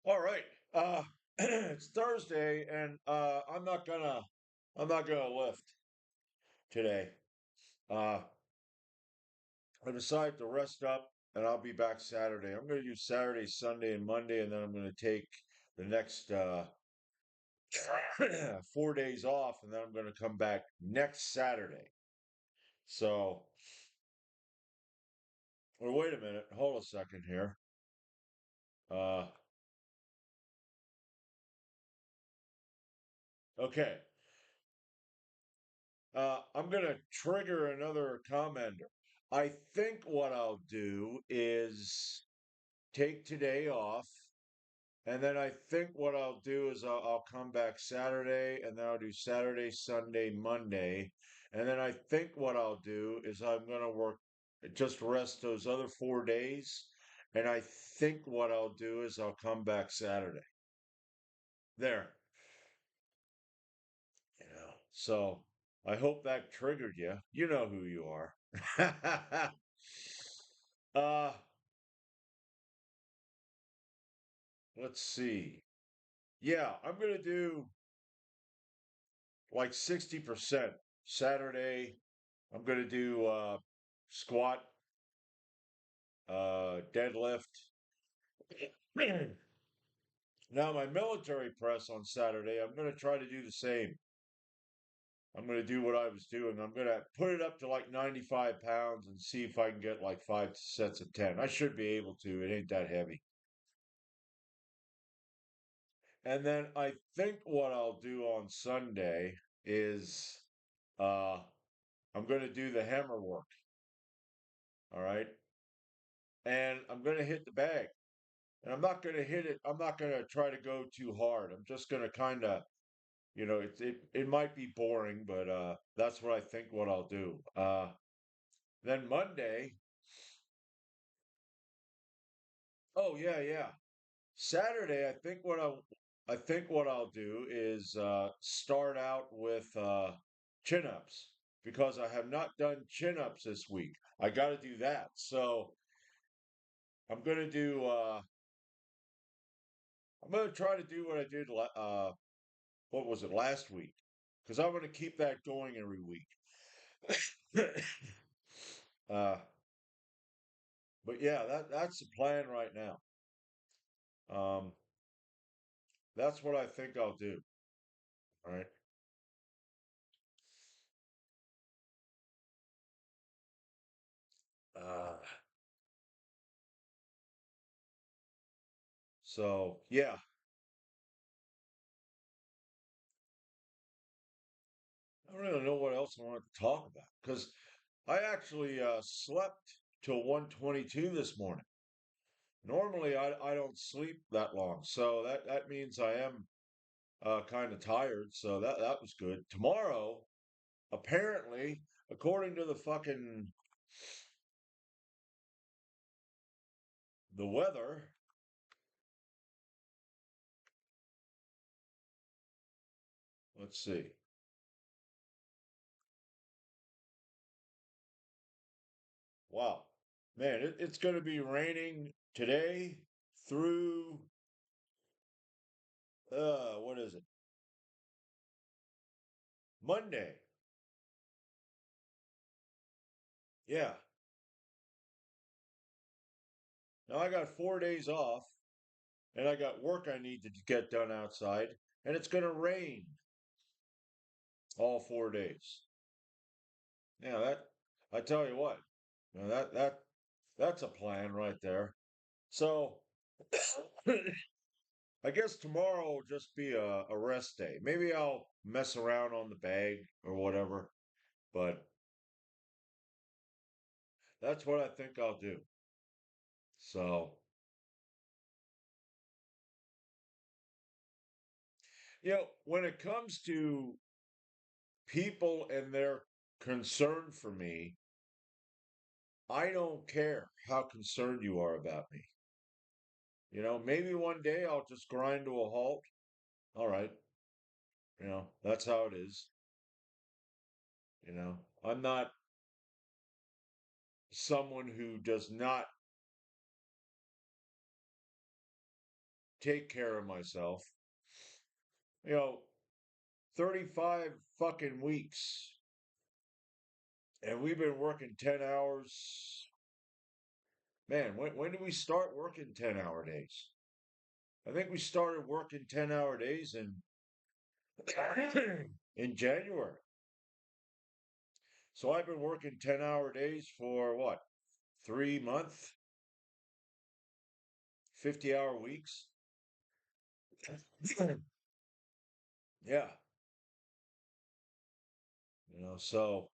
All right. It's Thursday, and I'm not gonna lift today. Uh, I decided to rest up, and I'll be back Saturday. I'm gonna do Saturday, Sunday, and Monday, and then I'm gonna take the next 4 days off, and then I'm gonna come back next Saturday. So, well, wait a minute. Hold a second here. Uh, okay. I'm gonna trigger another commenter. I think what I'll do is take today off, and then I think what I'll do is I'll come back Saturday, and then I'll do Saturday, Sunday, Monday, and then I think what I'll do is I'm gonna work just rest those other 4 days, and I think what I'll do is I'll come back Saturday. There, So I hope that triggered you. You know who you are. uh, let's see. Yeah, I'm gonna do like 60% Saturday. I'm gonna do squat, deadlift. Now my military press on Saturday, I'm gonna try to do the same. I'm gonna do what I was doing. I'm gonna put it up to like 95 pounds and see if I can get like 5 sets of 10. I should be able to. It ain't that heavy. And then I think what I'll do on Sunday is uh I'm going to do the hammer work, all right? And I'm going to hit the bag. And I'm not going to hit it. I'm not going to try to go too hard. I'm just going to kind of, it might be boring, but that's what I think what I'll do. Then Monday, oh yeah, yeah. Saturday, I think what I'll do is start out with chin ups because I have not done chin ups this week. I got to do that. So I'm gonna do. I'm gonna try to do what I did. What was it last week? Because I'm gonna keep that going every week. uh, but yeah, that's the plan right now. Um, that's what I think I'll do. All right. Uh, so yeah, I don't really know what else I want to talk about because I actually slept till 1:22 this morning. Normally, I don't sleep that long, so that means I am kind of tired. So that was good. Tomorrow, apparently, according to the fucking the weather, let's see. Wow, man, it's going to be raining today through what is it? Monday. Yeah. Now I got 4 days off, and I got work I need to get done outside, and it's going to rain all 4 days. Yeah, that I tell you what, that's a plan right there. So I guess tomorrow will just be a rest day. Maybe I'll mess around on the bag or whatever, but that's what I think I'll do. So, when it comes to people and their concern for me, I don't care how concerned you are about me. Maybe one day I'll just grind to a halt. All right, that's how it is. I'm not someone who does not take care of myself. You know, 35 fucking weeks. And we've been working 10 hours. Man, when did we start working 10-hour days? I think we started working 10-hour days in January. So I've been working 10-hour days for what? 3 months? 50-hour weeks? Yeah. So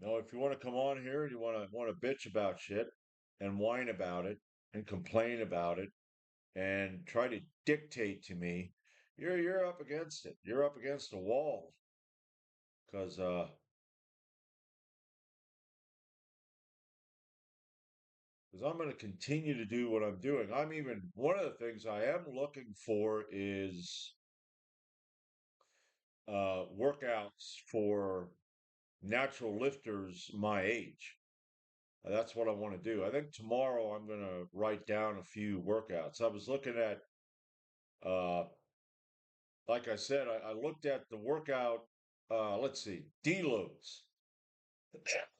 if you want to come on here and you want to bitch about shit and whine about it and complain about it and try to dictate to me, you're up against it. You're up against a wall because I'm going to continue to do what I'm doing. I'm even one of the things I am looking for is workouts for natural lifters my age. That's what I want to do. I think tomorrow I'm going to write down a few workouts. I was looking at, uh, like I said, I looked at the workout, let's see, deloads.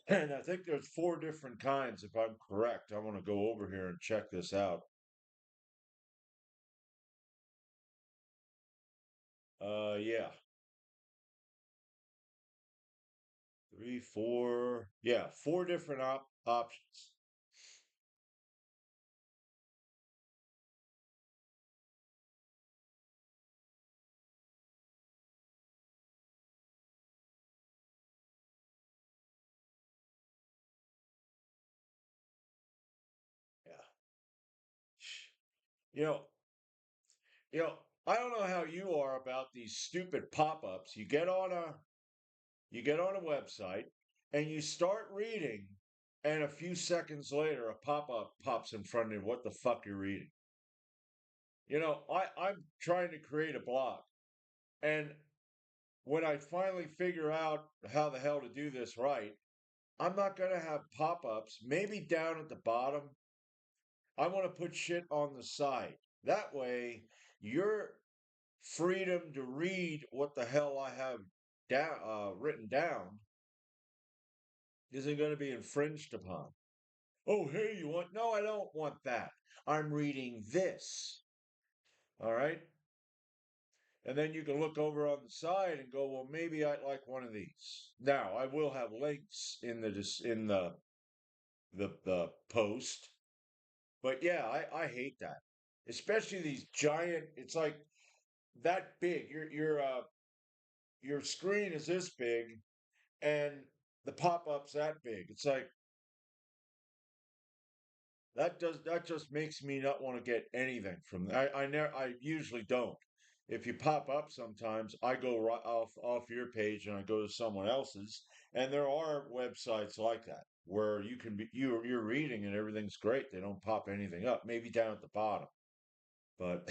And I think there's four different kinds, if I'm correct. I want to go over here and check this out. Yeah, three, four, yeah, four different options. Yeah. You know, you know, I don't know how you are about these stupid pop-ups. You get on a website and you start reading, and a few seconds later a pop-up pops in front of you. What the fuck you're reading? I'm trying to create a blog, and when I finally figure out how the hell to do this right, I'm not gonna have pop-ups. Maybe down at the bottom, I want to put shit on the side. That way, your freedom to read what the hell I have down written down isn't going to be infringed upon. Oh, hey, you want? No, I don't want that. I'm reading this. All right. And then you can look over on the side and go, well, maybe I'd like one of these. Now, I will have links in the post, but yeah, I hate that. Especially these giant. It's like that big. Your screen is this big, and the pop up's that big. It's like that just makes me not want to get anything from that. I usually don't. If you pop up sometimes, I go right off your page and I go to someone else's, and there are websites like that where you can be you're reading and everything's great. They don't pop anything up. Maybe down at the bottom, but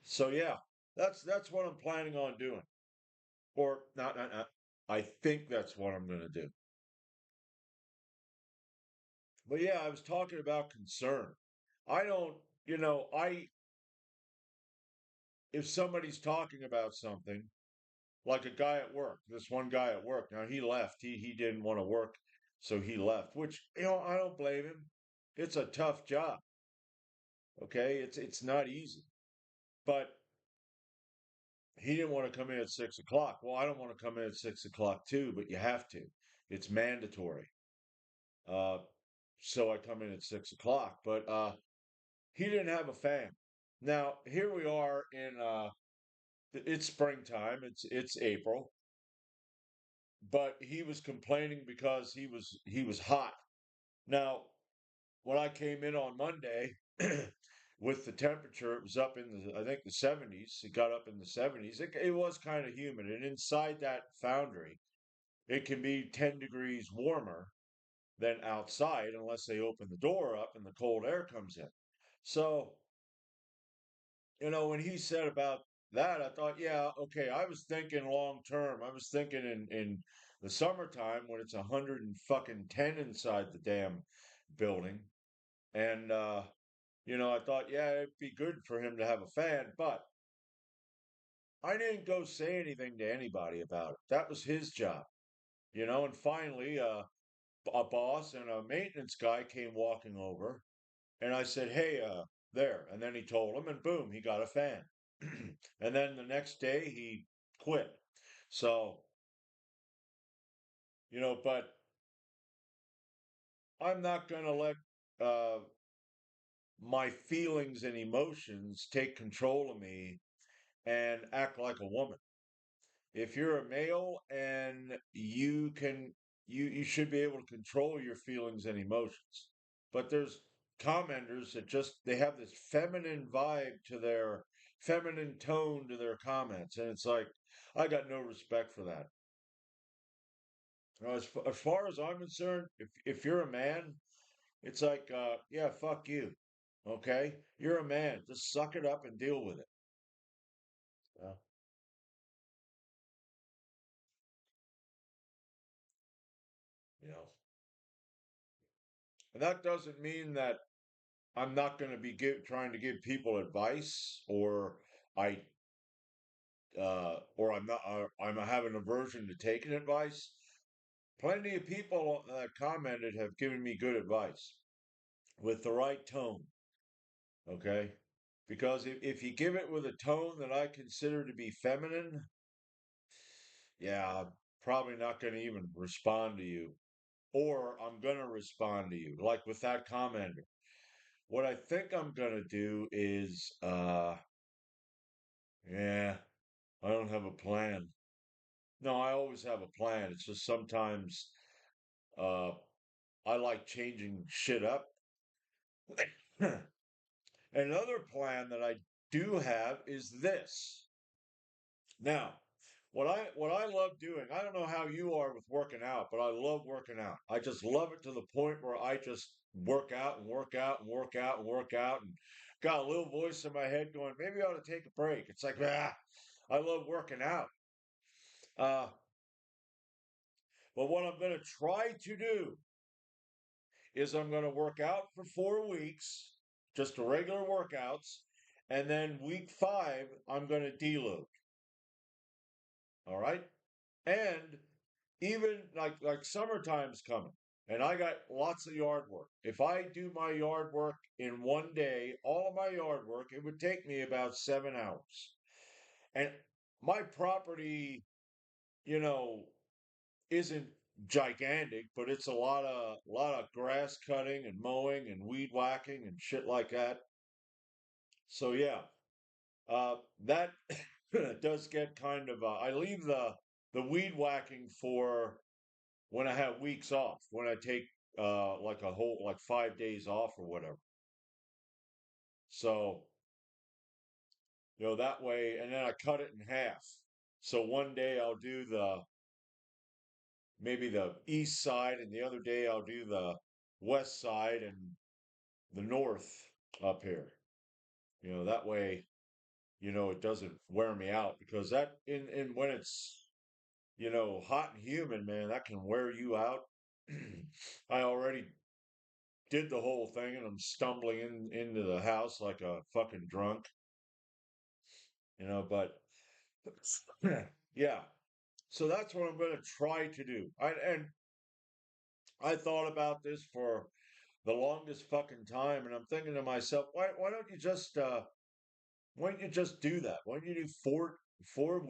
so yeah, that's what I'm planning on doing. Or not. I think that's what I'm going to do. But yeah, I was talking about concern. I don't, I if somebody's talking about something, like a guy at work, this one guy at work, now he left. He didn't want to work, so he left, which, I don't blame him. It's a tough job, okay? It's not easy. But he didn't want to come in at 6 o'clock. Well, I don't want to come in at 6 o'clock too, but you have to. It's mandatory. Uh, so I come in at 6 o'clock. But he didn't have a fan. Now here we are in it's springtime. It's April, but he was complaining because he was hot. Now when I came in on Monday, with the temperature, it was up in the I think the 70s. It got up in the 70s. It was kind of humid, and inside that foundry, it can be 10 degrees warmer than outside unless they open the door up and the cold air comes in. So when he said about that, I thought, yeah, okay. I was thinking long term. I was thinking in the summertime when it's 110 inside the damn building. And I thought, yeah, it'd be good for him to have a fan, but I didn't go say anything to anybody about it. That was his job, and finally, a boss and a maintenance guy came walking over, and I said, "Hey, there." And then he told him, and boom, he got a fan. And then the next day he quit. So, but I'm not going to let uh, my feelings and emotions take control of me and act like a woman. If you're a male and you should be able to control your feelings and emotions. But there's commenters that just they have this feminine vibe to their feminine tone to their comments, and it's like I got no respect for that. As far as I'm concerned, if you're a man, it's like yeah, fuck you. Okay? You're a man. Just suck it up and deal with it. Yeah. You know. And that doesn't mean that I'm not going to be trying to give people advice, I or I'm not. I'm have an aversion to taking advice. Plenty of people that commented have given me good advice with the right tone. Okay, because if you give it with a tone that I consider to be feminine, yeah, I'm probably not going to even respond to you, or I'm going to respond to you, like with that commenter. What I think I'm going to do is, yeah, I don't have a plan. No, I always have a plan. It's just sometimes uh, I like changing shit up. Another plan that I do have is this. Now, what I love doing, I don't know how you are with working out, but I love working out. I just love it to the point where I just work out and work out and work out and work out and got a little voice in my head going, maybe I ought to take a break. It's like, I love working out. Uh, but what I'm going to try to do is I'm going to work out for 4 weeks, just regular workouts, and then week 5 I'm going to deload. All right, and even like summertime's coming, and I got lots of yard work. If I do my yard work in one day, all of my yard work, it would take me about 7 hours, and my property, you know, isn't gigantic, but it's a lot of grass cutting and mowing and weed whacking and shit like that. So yeah, that does get kind of. I leave the weed whacking for when I have weeks off, when I take like a whole like 5 days off or whatever. So that way, and then I cut it in half. So one day I'll do maybe the east side, and the other day I'll do the west side and the north up here. That way, it doesn't wear me out because that in when it's hot and humid, man, that can wear you out. I already did the whole thing and I'm stumbling into the house like a fucking drunk, but yeah. So that's what I'm going to try to do. And I thought about this for the longest fucking time, and I'm thinking to myself, why don't you just do that? Why don't you do 4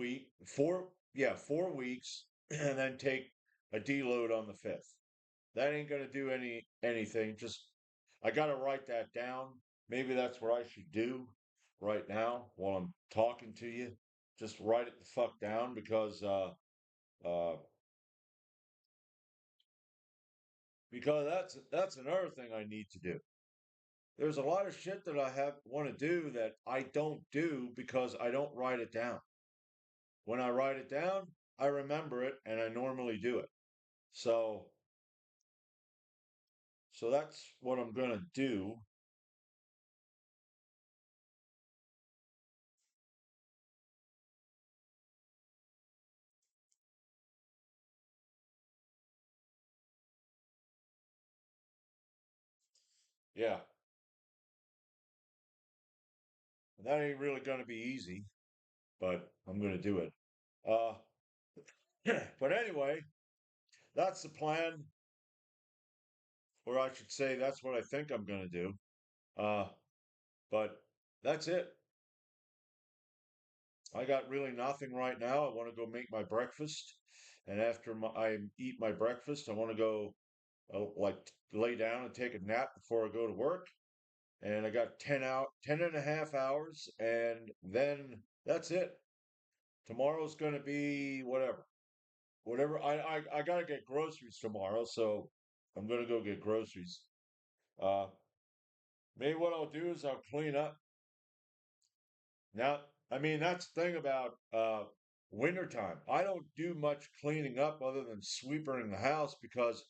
weeks, and then take a deload on the fifth? That ain't gonna do anything. Just I gotta write that down. Maybe that's what I should do right now while I'm talking to you. Just write it the fuck down uh because that's another thing I need to do. There's a lot of shit that I have want to do that I don't do because I don't write it down. When I write it down, I remember it and I normally do it. So so that's what I'm gonna do. Yeah, that ain't really going to be easy, but I'm going to do it. Uh, but anyway, that's the plan, or I should say, that's what I think I'm going to do. Uh, but that's it. I got really nothing right now. I want to go make my breakfast, and after I eat my breakfast, I want to go like lay down and take a nap before I go to work. And I got 10.5 hours, and then that's it. Tomorrow's going to be whatever. I got to get groceries tomorrow, so I'm going to go get groceries. Uh, Maybe what I'll do is I'll clean up. Now, I mean, that's the thing about wintertime. I don't do much cleaning up other than sweeping the house because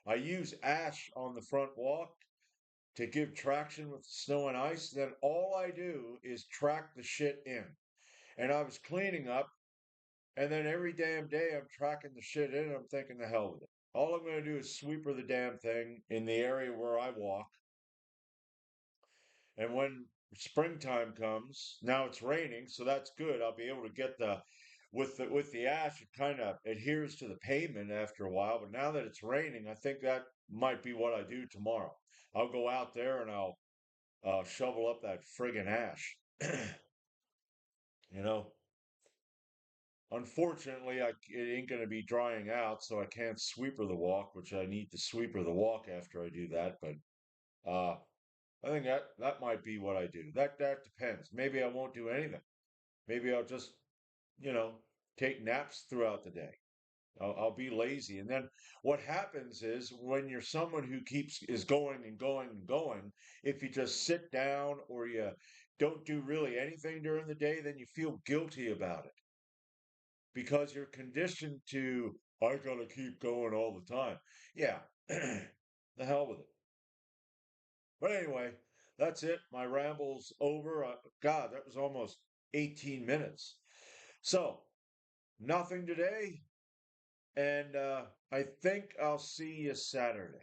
I use ash on the front walk to give traction with the snow and ice. Then all I do is track the shit in. And I was cleaning up, and then every damn day I'm tracking the shit in, and I'm thinking the hell with it. All I'm going to do is sweeper the damn thing in the area where I walk. And when springtime comes, now it's raining, so that's good. I'll be able to get the ash, it kind of adheres to the pavement after a while. But now that it's raining, I think that might be what I do tomorrow. I'll go out there and I'll shovel up that friggin' ash. You know, unfortunately, it ain't going to be drying out, so I can't sweeper the walk, which I need to sweeper the walk after I do that. But uh, I think that might be what I do. That depends. Maybe I won't do anything. Maybe I'll just, you know, take naps throughout the day. I'll be lazy. And then what happens is when you're someone who keeps is going and going and going, if you just sit down or you don't do really anything during the day, then you feel guilty about it because you're conditioned to, I gotta keep going all the time. Yeah, the hell with it. But anyway, that's it. My ramble's over. God, that was almost 18 minutes. So, nothing today. And I think I'll see you Saturday.